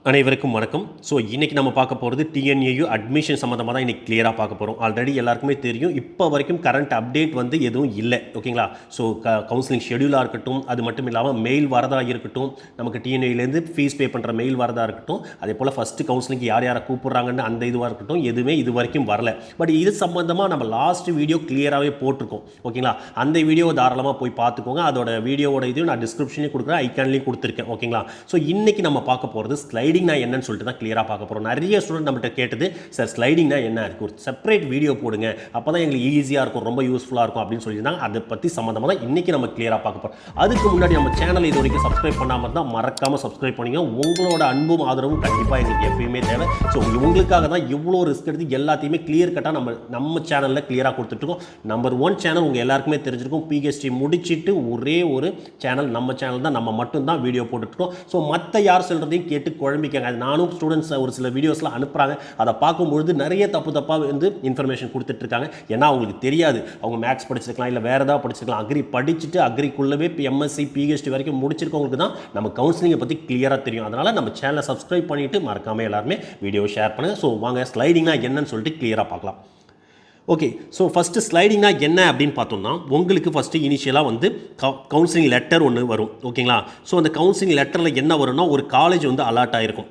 அனைவருக்கும் வணக்கம். ஸோ இன்றைக்கி நம்ம பார்க்க போகிறது டிஎன்ஏயு அட்மிஷன் சம்மந்தமாக தான் இன்றைக்கி கிளியராக பார்க்க போகிறோம். ஆல்ரெடி எல்லாருக்குமே தெரியும், இப்போ வரைக்கும் கரண்ட் அப்டேட் வந்து எதுவும் இல்லை. ஓகேங்களா? ஸோ கவுன்சிலிங் ஷெடியூலாக இருக்கட்டும், அது மட்டும் இல்லாமல் மெயில் வரதாக இருக்கட்டும், நமக்கு டிஎன்ஏலேருந்து ஃபீஸ் பே பண்ணுற மெயில் வரதாக இருக்கட்டும், அதே போல் ஃபஸ்ட்டு கவுன்சிலிங்க்கு யார் யாரை கூப்பிட்றாங்கன்னு அந்த இதுவாக இருக்கட்டும், எதுவுமே இது வரைக்கும் வரல. பட் இது சம்மந்தமாக நம்ம லாஸ்ட் வீடியோ கிளியராகவே போட்டிருக்கோம். ஓகேங்களா? அந்த வீடியோவை தாராளமாக போய் பார்த்துக்கோங்க. அதோட வீடியோவோட இதுவும் நான் டிஸ்கிரிப்ஷன்லேயும் கொடுக்குறேன், ஐக்கான்லேயும் கொடுத்துருக்கேன். ஓகேங்களா? ஸோ இன்றைக்கி நம்ம பார்க்க போகிறது ஸ்லைடிங்னா என்னன்னு சொல்லிட்டு தான் கிளியராக பார்க்க போகிறோம். நிறைய ஸ்டூடெண்ட் நம்மகிட்ட கேட்டது, சார் ஸ்லைடிங்னா என்ன, அதுக்கு ஒரு செப்பரேட் வீடியோ போடுங்க, அப்போ தான் எங்களுக்கு ஈஸியாக இருக்கும், ரொம்ப யூஸ்ஃபுல்லாக இருக்கும் அப்படின்னு சொல்லியிருந்தாங்க. அதை பற்றி சம்மந்தமாக தான் இன்றைக்கி நம்ம கிளியராக பார்க்க போகிறோம். அதுக்கு முன்னாடி நம்ம சேனல் இது வரைக்கும் சப்ஸ்கிரைப் பண்ணாமல் இருந்தால் மறக்காமல் சப்ஸ்கிரைப் பண்ணிங்க. உங்களோட அன்பும் ஆதரவும் கண்டிப்பாக எங்களுக்கு எப்பயுமே தேவை. ஸோ உங்களுக்காக தான் இவ்வளோ ரிஸ்க் எடுத்து எல்லாத்தையுமே கிளியர் கட்டாக நம்ம சேனலில் கிளியராக கொடுத்துட்ருக்கோம். நம்பர் 1 சேனல் உங்கள் எல்லாருக்குமே தெரிஞ்சிருக்கும். பிஹெச்டி முடிச்சுட்டு ஒரே ஒரு சேனல், நம்ம சேனல் தான், நம்ம மட்டும்தான் வீடியோ போட்டுட்ருக்கோம். ஸோ மற்ற யார் சொல்கிறதையும் கேட்டு குழம்பிக்காங்க. நானும் ஸ்டூடெண்ட்ஸ் ஒரு சில வீடியோஸ்லாம் அனுப்புகிறாங்க, அதை பார்க்கும்பொழுது நிறைய தப்பாக வந்து இன்ஃபர்மேஷன் கொடுத்துட்ருக்காங்க. ஏன்னா அவங்களுக்கு தெரியாது, அவங்க மேக்ஸ் படிச்சிருக்கலாம், இல்லை வேறு ஏதாவது படிச்சிருக்கலாம். அக்ரி படிச்சுட்டு அக்ரிக்குள்ளவே எம்எஸ்சி பிஹெச்டி வரைக்கும் முடிச்சிருக்கவங்களுக்கு தான் நம்ம கவுன்சிலிங்கை பற்றி கிளியராக தெரியும். அதனால் நம்ம சேனலை சப்ஸ்கிரைப் பண்ணிவிட்டு மறக்காமல் எல்லாருமே வீடியோ ஷேர் பண்ணுங்கள். ஸோ வாங்க ஸ்லைடிங்னா என்னன்னு சொல்லிட்டு கிளியராக பார்க்கலாம். ஓகே, ஸோ ஃபஸ்ட்டு ஸ்லைடிங்னா என்ன அப்படின்னு பார்த்தோம்னா, உங்களுக்கு ஃபஸ்ட்டு இனிஷியலாக வந்து கவுன்சிலிங் லெட்டர் ஒன்று வரும். ஓகேங்களா? ஸோ அந்த கவுன்சிலிங் லெட்டரில் என்ன வரும்னா, ஒரு காலேஜ் வந்து அலாட் ஆகிருக்கும்.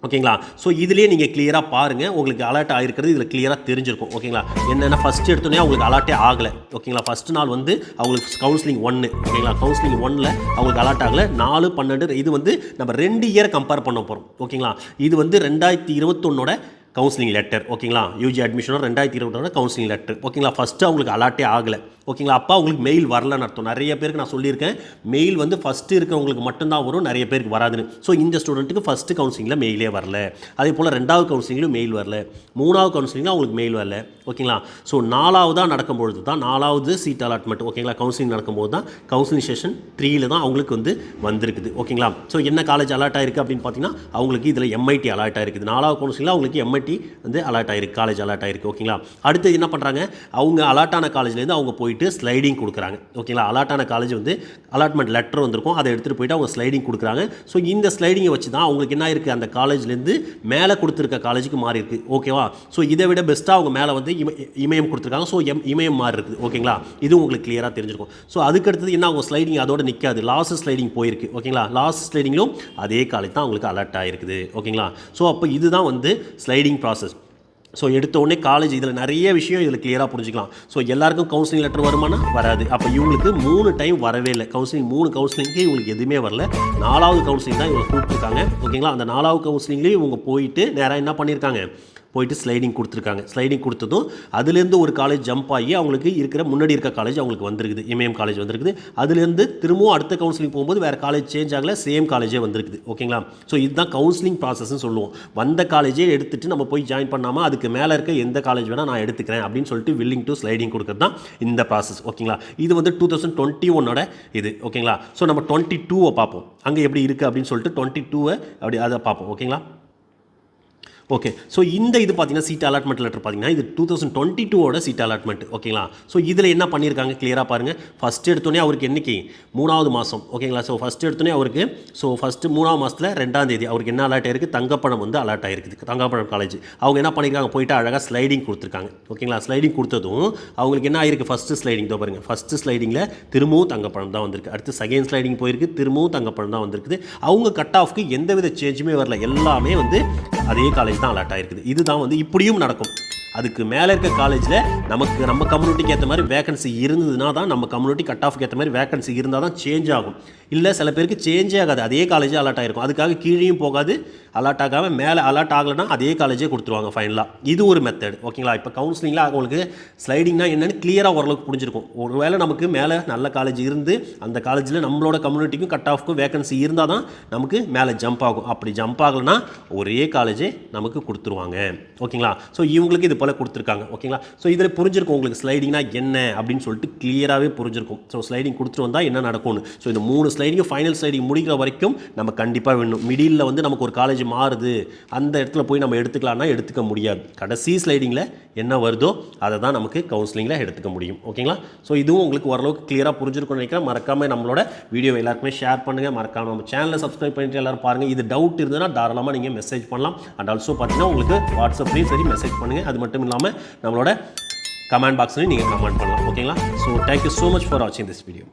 ஓகேங்களா? ஸோ இதுலேயே நீங்கள் கிளியராக பாருங்கள், உங்களுக்கு அலர்ட் ஆகிருக்கிறது இதில் கிளியராக தெரிஞ்சிருக்கும். ஓகேங்களா? என்னென்னா ஃபஸ்ட்டு எடுத்தோன்னே அவங்களுக்கு அலர்ட்டே ஆகலை. ஓகேங்களா? ஃபஸ்ட்டு நாள் வந்து அவங்களுக்கு கவுன்சிலிங் 1. ஓகேங்களா? கவுன்சிலிங் 1ல் அவங்களுக்கு அலர்ட் ஆகலை. 4, 12 இது வந்து நம்ம 2 இயர் கம்பேர் பண்ண போகிறோம். ஓகேங்களா? இது வந்து 2021 கவுன்சிலிங் லெட்டர். ஓகேங்களா? யூஜி அட்மிஷனோட 2021 கவுன்சிலிங் லெட்டர். ஓகேங்களா? ஃபஸ்ட்டு அவங்களுக்கு அலாட்டே ஆகலை. ஓகேங்களா? அப்போ அவங்களுக்கு மெயில் வரலன்னு அர்த்தம். நிறைய பேருக்கு நான் சொல்லியிருக்கேன், மெயில் வந்து ஃபஸ்ட்டு இருக்கிறவங்களுக்கு மட்டும்தான் வரும், நிறைய பேருக்கு வராதுன்னு. ஸோ இந்த ஸ்டூடெண்ட்டுக்கு ஃபஸ்ட்டு கவுன்சிலிங்கில் மெயிலே வரல. அதே போல் 2வது கவுன்சிலிங்லையும் மெயில் வரல. 3வது கவுன்சிலிங்கில் அவங்களுக்கு மெயில் வரல. ஓகேங்களா? ஸோ 4வதாக நடக்கும்பொழுது தான் 4வது சீட் அலாட்மெண்ட். ஓகேங்களா? கவுன்சிலிங் நடக்கும்போது தான் கவுன்சிலிங் செஷன் 3ல் தான் அவங்களுக்கு வந்து வந்திருக்குது. ஓகேங்களா? ஸோ என்ன காலேஜ் அலாட் ஆகிருக்கு அப்படின்னு பார்த்தீங்கன்னா, அவங்களுக்கு இதில் எம்ஐடி அலாட் ஆகிருக்குது. 4வது கவுன்சிலிங்கில் அவங்களுக்கு எம்ஐடி வந்து அலாட் ஆகிருக்கு, காலேஜ் அலாட் ஆகிருக்கு. ஓகேங்களா? அடுத்து என்ன பண்ணுறாங்க, அவங்க அலாட்டான காலேஜ்லேருந்து அவங்க போயிட்டு ஸ்லைடிங் கொடுக்குறாங்க. ஓகேங்களா? அலாட்டான காலேஜ் வந்து அலாட்மெண்ட் லெட்டர் வந்திருக்கும், அதை எடுத்துகிட்டு போயிட்டு அவங்க ஸ்லைடிங் கொடுக்குறாங்க. ஸோ இந்த ஸ்லைடிங்கை வச்சு தான் அவங்களுக்கு என்ன இருக்குது, அந்த காலேஜ்லேருந்து மேலே கொடுத்துருக்க காலேஜுக்கு மாறி இருக்குது. ஓகேவா? ஸோ இதை விட பெஸ்ட்டாக அவங்க மேலே வந்து இமயம் கொடுத்துருக்காங்க. ஸோ இமயம் மாறி இருக்குது. ஓகேங்களா? இது உங்களுக்கு கிளியராக தெரிஞ்சிருக்கும். ஸோ அதுக்கு அடுத்தது என்ன, அவங்க ஸ்லைடிங் அதோட நிற்காது, லாஸ்ட் ஸ்லைடிங் போயிருக்கு. ஓகேங்களா? லாஸ்ட் ஸ்லைடிங்லும் அதே காலேஜ் தான் அவங்களுக்கு அலர்ட் ஆகிருக்குது. ஓகேங்களா? ஸோ அப்போ இதுதான் வந்து ஸ்லைடிங் ப்ராசஸ். ஸோ எடுத்த உடனே காலேஜ் இதில் நிறைய விஷயம் இதில் கிளியராக புரிஞ்சிக்கலாம். ஸோ எல்லாருக்கும் கவுன்சிலிங் லெட்டர் வருமானா வராது. அப்போ இவங்களுக்கு 3 டைம் வரவே இல்லை. கவுன்சிலிங் 3 கவுன்சிலிங்க்கு இவங்களுக்கு எதுவுமே வரல. 4வது கவுன்சிலிங் தான் இவங்க கூப்பிட்டுருக்காங்க. ஓகேங்களா? அந்த 4வது கவுன்சிலிங்லேயும் இவங்க போயிட்டு நேராக என்ன பண்ணியிருக்காங்க, போயிட்டு ஸ்லைடிங் கொடுத்துருக்காங்க. ஸ்லைடிங் கொடுத்ததும் அதுலேருந்து ஒரு காலேஜ் ஜம்ப் ஆகி அவங்களுக்கு இருக்கிற முன்னாடி இருக்க காலேஜ் அவங்களுக்கு வந்திருக்குது, இமயம் காலேஜ் வந்திருக்குது. அதுலேருந்து திரும்பவும் அடுத்த கவுன்சிலிங் போகும்போது வேறு காலேஜ் சேஞ்ச் ஆகலை, சேம் காலேஜே வந்திருக்குது. ஓகேங்களா? ஸோ இதுதான் கவுன்சிலிங் ப்ராசஸ்ன்னு சொல்லுவோம். வந்த காலேஜே எடுத்துகிட்டு நம்ம போய் ஜாயின் பண்ணாமல் அதுக்கு மேலே இருக்க எந்த காலேஜ் வேணால் நான் எடுத்துக்கிறேன் அப்படின்னு சொல்லிட்டு வில்லிங் டு ஸ்லைடிங் கொடுக்குறது தான் இந்த ப்ராசஸ். ஓகேங்களா? இது வந்து 2021 இது. ஓகேங்களா? ஸோ நம்ம 22 பார்ப்போம், அங்கே எப்படி இருக்குது அப்படின்னு சொல்லிட்டு 22 அப்படி அதை பார்ப்போம். ஓகேங்களா? ஓகே, ஸோ இந்த இது பார்த்தீங்கன்னா சீட் அலாட்மெண்ட் லெட்டர் பார்த்தீங்கன்னா இது 2022 சீட் அலாட்மெண்ட். ஓகேங்களா? ஸோ இதில் என்ன பண்ணியிருக்காங்க கிளியராக பாருங்கள். ஃபஸ்ட்டு எடுத்தோடனே அவருக்கு என்றைக்கு 3வது மாதம். ஓகேங்களா? ஸோ ஃபஸ்ட்டு எடுத்தோடனே அவருக்கு ஃபஸ்ட்டு 3ஆம் மாதத்தில் 2ஆம் தேதி அவருக்கு என்ன அலாட் ஆகிருக்கு, தங்கப்பழம் வந்து அலாட் ஆகிருக்குது, தங்கப்பழம் காலேஜ். அவங்க என்ன பண்ணியிருக்காங்க, போயிட்டு அழகாக ஸ்லைடிங் கொடுத்துருக்காங்க. ஓகேங்களா? ஸ்லைடிங் கொடுத்ததும் அவங்களுக்கு என்ன ஆகிருக்கு, ஃபஸ்ட்டு ஸ்லைடிங் தான் பாருங்கள். ஃபஸ்ட்டு ஸ்லைடிங்கில் திரும்பவும் தங்கப்பழம் தான் வந்திருக்கு. அடுத்து செகண்ட் ஸ்லைடிங் போயிருக்கு, திரும்பவும் தங்கப்பழம் தான் வந்திருக்குது. அவங்க கட் ஆஃப்க்கு எந்தவித சேஞ்சுமே வரல, எல்லாமே வந்து அதே காலேஜ் தான் அலாட் ஆகிருக்குது. இதுதான் வந்து இப்படியும் நடக்கும். அதுக்கு மேலே இருக்க காலேஜில் நம்ம கம்யூனிட்டிக்கு ஏற்ற மாதிரி வேகன்சி இருந்ததுன்னா தான், நம்ம கம்யூனிட்டி கட் ஆஃப்க்கு ஏற்ற மாதிரி வேகன்சி இருந்தால் தான் சேஞ்ச் ஆகும். இல்லை சில பேருக்கு சேஞ்சே ஆகாது, அதே காலேஜே அலாட் ஆகிருக்கும். அதுக்காக கீழேயும் போகாது, அலாட் ஆகாமல் மேலே அலாட் ஆகலைன்னா அதே காலேஜே கொடுத்துருவாங்க ஃபைனலாக. இது ஒரு மெத்தட். ஓகேங்களா? இப்போ கவுன்சிலிங்கில் அவங்களுக்கு ஸ்லைடிங்னா என்னென்னு கிளியராக ஓரளவுக்கு புரிஞ்சிருக்கும். ஒருவேளை நமக்கு மேலே நல்ல காலேஜ் இருந்து அந்த காலேஜில் நம்மளோட கம்யூனிட்டிக்கும் கட் ஆஃப்க்கும் வேகன்சி இருந்தால் தான் நமக்கு மேலே ஜம்ப் ஆகும். அப்படி ஜம்ப் ஆகலைன்னா ஒரே காலேஜே நமக்கு கொடுத்துருவாங்க. ஓகேங்களா? ஸோ இவங்களுக்கு இது போல் கொடுத்துருக்காங்க. ஓகேங்களா? ஸோ இதில் புரிஞ்சிருக்கும் உங்களுக்கு ஸ்லைடிங்னா என்ன அப்படின்னு சொல்லிட்டு கிளியராகவே புரிஞ்சிருக்கும். ஸோ ஸ்லைடிங் கொடுத்துட்டு வந்தால் என்ன நடக்கும்னு. ஸோ இந்த 3 ஸ்லைடிங்கும் ஃபைனல் ஸ்லைடிங் முடிக்கிற வரைக்கும் நம்ம கண்டிப்பாக வேணும். மிடில் வந்து நமக்கு ஒரு காலேஜ் காலேஜ் மாறுது அந்த இடத்துல போய் நம்ம எடுத்துக்கலாம்னா எடுத்துக்க முடியாது. கடைசி ஸ்லைடிங்கில் என்ன வருதோ அதை தான் நமக்கு கவுன்சிலிங்கில் எடுத்துக்க முடியும். ஓகேங்களா? ஸோ இதுவும் உங்களுக்கு ஓரளவுக்கு கிளியராக புரிஞ்சிருக்கும்னு நினைக்கிறேன். மறக்காமல் நம்மளோட வீடியோ எல்லாருக்குமே ஷேர் பண்ணுங்கள். மறக்காமல் நம்ம சேனலை சப்ஸ்கிரைப் பண்ணிட்டு எல்லாரும் பாருங்கள். இது டவுட் இருந்ததுன்னா தாராளமாக நீங்கள் மெசேஜ் பண்ணலாம். அண்ட் ஆல்சோ பார்த்தீங்கன்னா உங்களுக்கு வாட்ஸ்அப்லேயும் சரி மெசேஜ் பண்ணுங்கள். அது மட்டும் இல்லாமல் நம்மளோட கமெண்ட் பாக்ஸ்லையும் நீங்கள் கமெண்ட் பண்ணலாம். ஓகேங்களா? So thank you so much for வாட்சிங் திஸ் வீடியோ.